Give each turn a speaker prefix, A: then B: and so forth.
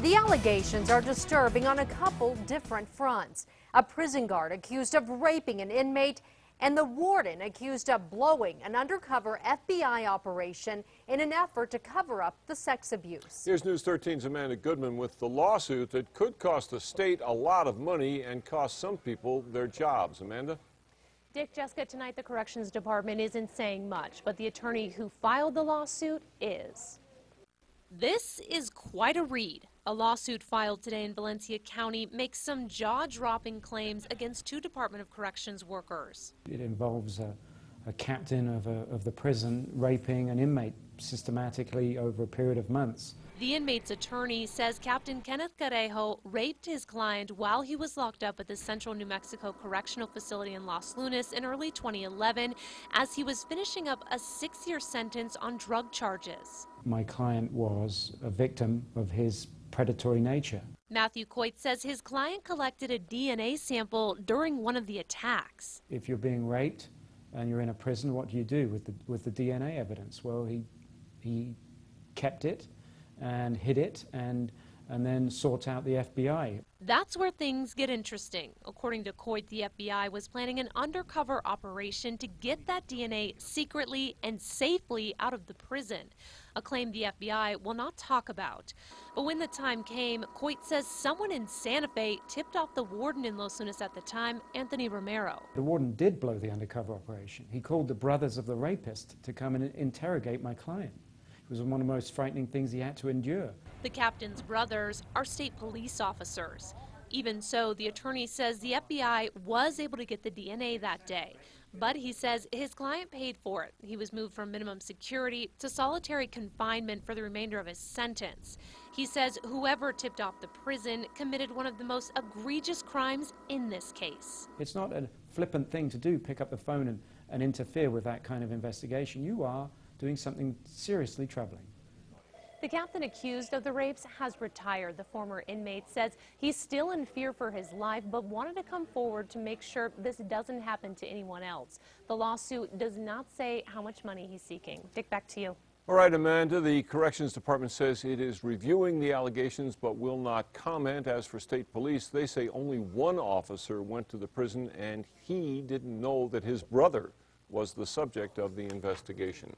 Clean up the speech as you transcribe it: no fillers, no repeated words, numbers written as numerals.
A: The allegations are disturbing on a couple different fronts. A prison guard accused of raping an inmate and the warden accused of blowing an undercover FBI operation in an effort to cover up the sex abuse.
B: Here's News 13's Amanda Goodman with the lawsuit that could cost the state a lot of money and cost some people their jobs. Amanda?
C: Dick, Jessica, tonight the Corrections Department isn't saying much, but the attorney who filed the lawsuit is. This is quite a read. A lawsuit filed today in Valencia County makes some jaw-dropping claims against two Department of Corrections workers.
D: It involves a captain of the prison raping an inmate systematically over a period of months.
C: The inmate's attorney says Captain Kenneth Carejo raped his client while he was locked up at the Central New Mexico Correctional Facility in Los Lunas in early 2011 as he was finishing up a 6-year sentence on drug charges.
D: My client was a victim of his predatory nature.
C: Matthew Coit says his client collected a DNA sample during one of the attacks.
D: If you're being raped and you're in a prison, what do you do with the DNA evidence? Well, he kept it and hid it and then sought out the FBI.
C: That's where things get interesting. According to Coit, the FBI was planning an undercover operation to get that DNA secretly and safely out of the prison, a claim the FBI will not talk about. But when the time came, Coit says someone in Santa Fe tipped off the warden in Los Lunas at the time, Anthony Romero.
D: The warden did blow the undercover operation. He called the brothers of the rapist to come and interrogate my client. It was one of the most frightening things he had to endure.
C: The captain's brothers are state police officers. Even so, the attorney says the FBI was able to get the DNA that day. But he says his client paid for it. He was moved from minimum security to solitary confinement for the remainder of his sentence. He says whoever tipped off the prison committed one of the most egregious crimes in this case.
D: It's not a flippant thing to do, pick up the phone and interfere with that kind of investigation. You are doing something seriously troubling.
C: The captain accused of the rapes has retired. The former inmate says he's still in fear for his life, but wanted to come forward to make sure this doesn't happen to anyone else. The lawsuit does not say how much money he's seeking. Dick, back to you.
B: All right, Amanda, the Corrections Department says it is reviewing the allegations but will not comment. As for state police, they say only one officer went to the prison and he didn't know that his brother was the subject of the investigation.